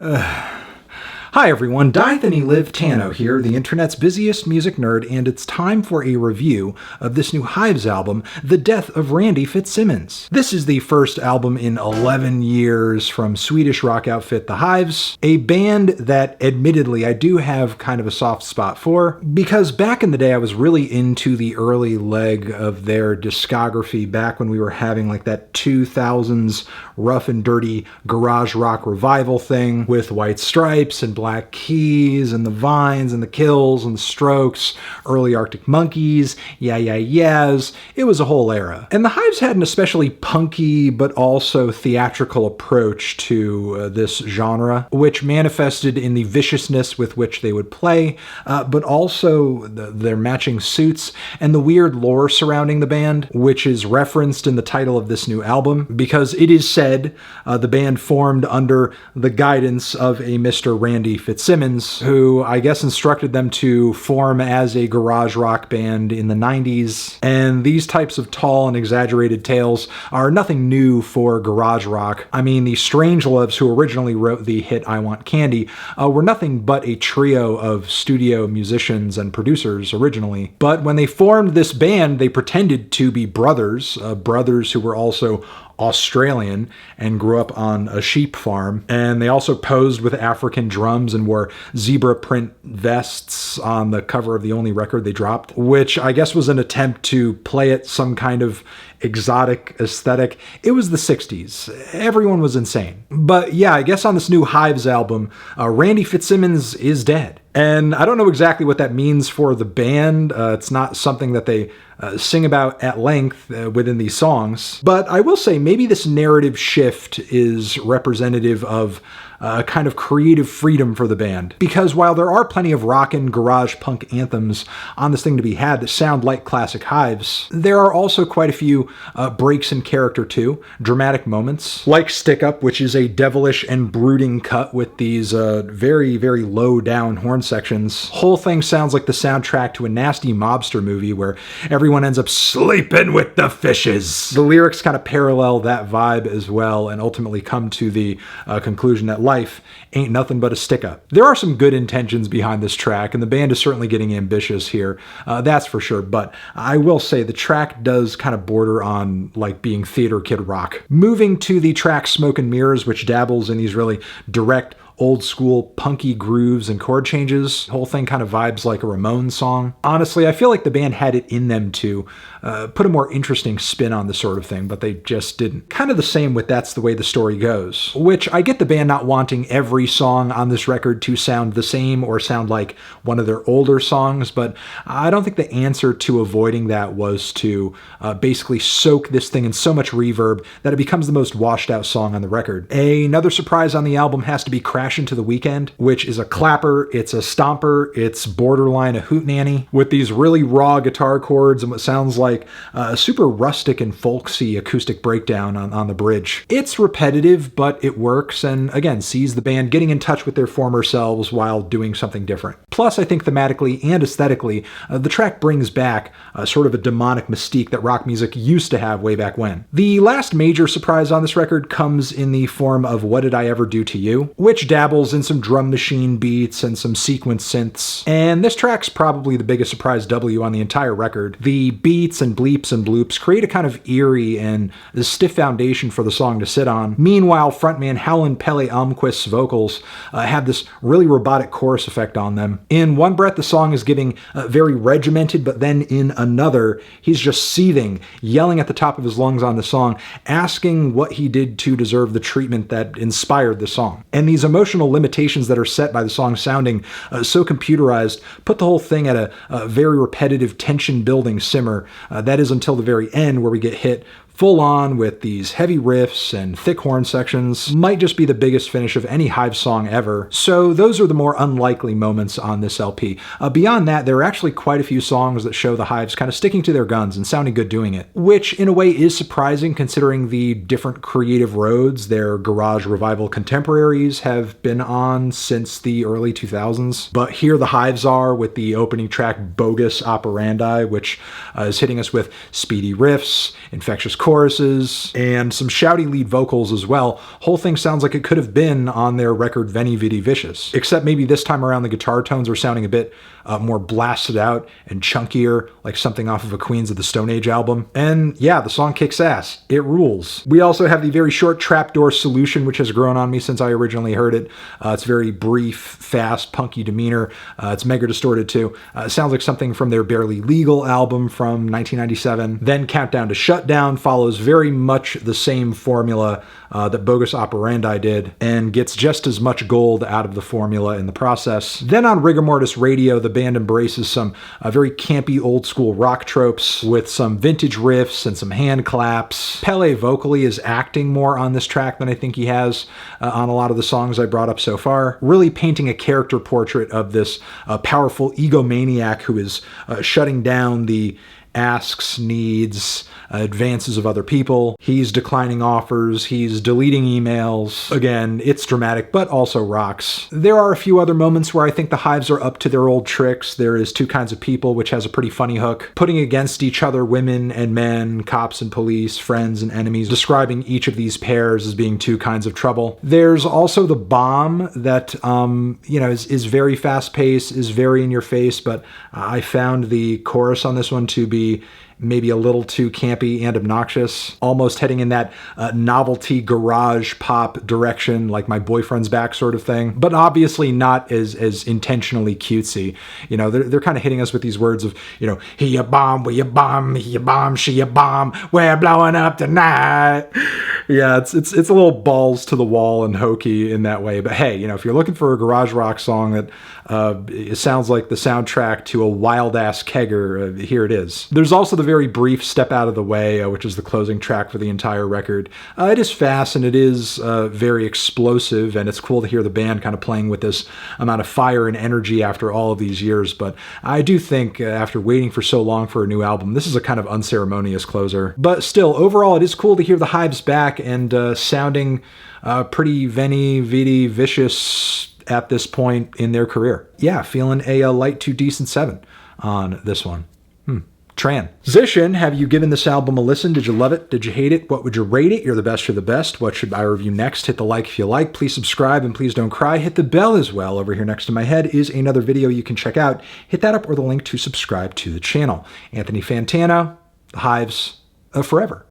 Hi everyone, Diathony Liv Tano here, the internet's busiest music nerd, and it's time for a review of this new Hives album, The Death of Randy Fitzsimmons. This is the first album in 11 years from Swedish rock outfit The Hives, a band that admittedly I do have kind of a soft spot for, because back in the day I was really into the early leg of their discography back when we were having like that 2000s rough and dirty garage rock revival thing with White Stripes and Black Keys and the Vines and the Kills and the Strokes, early Arctic Monkeys, Yeah Yeah Yeahs. It was a whole era. And the Hives had an especially punky but also theatrical approach to this genre, which manifested in the viciousness with which they would play, but also their matching suits and the weird lore surrounding the band, which is referenced in the title of this new album, because it is said the band formed under the guidance of a Mr. Randy Fitzsimmons, who I guess instructed them to form as a garage rock band in the 90s. And these types of tall and exaggerated tales are nothing new for garage rock. I mean, the Strangeloves, who originally wrote the hit I Want Candy, were nothing but a trio of studio musicians and producers originally. But when they formed this band, they pretended to be brothers who were also Australian and grew up on a sheep farm. And they also posed with African drums and wore zebra print vests on the cover of the only record they dropped, which I guess was an attempt to play at some kind of exotic aesthetic. It was the 60s. Everyone was insane. But yeah, I guess on this new Hives album, Randy Fitzsimmons is dead. And I don't know exactly what that means for the band. It's not something that they sing about at length within these songs. But I will say maybe this narrative shift is representative of a kind of creative freedom for the band. Because while there are plenty of rockin' garage punk anthems on this thing to be had that sound like classic Hives, there are also quite a few breaks in character too, dramatic moments, like Stick Up, which is a devilish and brooding cut with these very, very low down horn sections. Whole thing sounds like the soundtrack to a nasty mobster movie where everyone ends up sleeping with the fishes. The lyrics kind of parallel that vibe as well and ultimately come to the conclusion that life ain't nothing but a stick-up. There are some good intentions behind this track, and the band is certainly getting ambitious here, that's for sure, but I will say the track does kind of border on like being theater kid rock. Moving to the track Smoke and Mirrors, which dabbles in these really direct, old school punky grooves and chord changes. The whole thing kind of vibes like a Ramones song. Honestly, I feel like the band had it in them to put a more interesting spin on this sort of thing, but they just didn't. Kind of the same with That's the Way the Story Goes, which I get the band not wanting every song on this record to sound the same or sound like one of their older songs, but I don't think the answer to avoiding that was to basically soak this thing in so much reverb that it becomes the most washed out song on the record. Another surprise on the album has to be Crash Into the Weekend, which is a clapper, it's a stomper, it's borderline a hootenanny, with these really raw guitar chords and what sounds like a super rustic and folksy acoustic breakdown on the bridge. It's repetitive, but it works, and again, sees the band getting in touch with their former selves while doing something different. Plus, I think thematically and aesthetically, the track brings back sort of a demonic mystique that rock music used to have way back when. The last major surprise on this record comes in the form of What Did I Ever Do to You, which dabbles in some drum machine beats and some sequence synths. And this track's probably the biggest surprise W on the entire record. The beats and bleeps and bloops create a kind of eerie and stiff foundation for the song to sit on. Meanwhile, frontman Howlin' Pelle Almquist's vocals have this really robotic chorus effect on them. In one breath, the song is giving very regimented, but then in another, he's just seething, yelling at the top of his lungs on the song, asking what he did to deserve the treatment that inspired the song. And these emotional limitations that are set by the song sounding so computerized put the whole thing at a very repetitive tension-building simmer. That is until the very end where we get hit full on with these heavy riffs and thick horn sections. Might just be the biggest finish of any Hives song ever. So those are the more unlikely moments on this LP. Beyond that, there are actually quite a few songs that show the Hives kind of sticking to their guns and sounding good doing it, which in a way is surprising considering the different creative roads their garage revival contemporaries have been on since the early 2000s. But here the Hives are with the opening track BOGUS Operandi, which is hitting us with speedy riffs, infectious choruses, and some shouty lead vocals as well. Whole thing sounds like it could have been on their record Veni Vidi Vicious, except maybe this time around the guitar tones are sounding a bit more blasted out and chunkier, like something off of a Queens of the Stone Age album. And yeah, the song kicks ass. It rules. We also have the very short Trapdoor Solution, which has grown on me since I originally heard it. It's very brief, fast, punky demeanor. It's mega distorted too. It sounds like something from their Barely Legal album from 1997. Then Countdown to Shutdown follows very much the same formula that Bogus Operandi did, and gets just as much gold out of the formula in the process. Then on Rigor Mortis Radio, the band embraces some very campy old school rock tropes with some vintage riffs and some hand claps. Pele vocally is acting more on this track than I think he has on a lot of the songs I brought up so far, really painting a character portrait of this powerful egomaniac who is shutting down the asks, needs, advances of other people. He's declining offers. He's deleting emails. Again, it's dramatic, but also rocks. There are a few other moments where I think the Hives are up to their old tricks. There is Two Kinds of People, which has a pretty funny hook, putting against each other women and men, cops and police, friends and enemies, describing each of these pairs as being two kinds of trouble. There's also the bomb that, is very fast paced, is very in your face, but I found the chorus on this one to be maybe a little too campy and obnoxious, almost heading in that novelty garage pop direction, like My Boyfriend's Back sort of thing, but obviously not as intentionally cutesy. They're kind of hitting us with these words of, he a bomb, we a bomb, he a bomb, she a bomb, we're blowing up tonight. Yeah, it's a little balls to the wall and hokey in that way. But hey, if you're looking for a garage rock song that it sounds like the soundtrack to a wild ass kegger, here it is. There's also the very brief Step Out of the Way, which is the closing track for the entire record. It is fast and it is very explosive, and it's cool to hear the band kind of playing with this amount of fire and energy after all of these years. But I do think after waiting for so long for a new album, this is a kind of unceremonious closer. But still, overall, it is cool to hear the Hives back and sounding pretty Veni Vidi Vicious at this point in their career. Yeah, feeling a light to decent 7 on this one. Transition, have you given this album a listen? Did you love it? Did you hate it? What would you rate it? You're the best, you're the best. What should I review next? Hit the like if you like. Please subscribe and please don't cry. Hit the bell as well. Over here next to my head is another video you can check out. Hit that up or the link to subscribe to the channel. Anthony Fantano, the Hives, forever.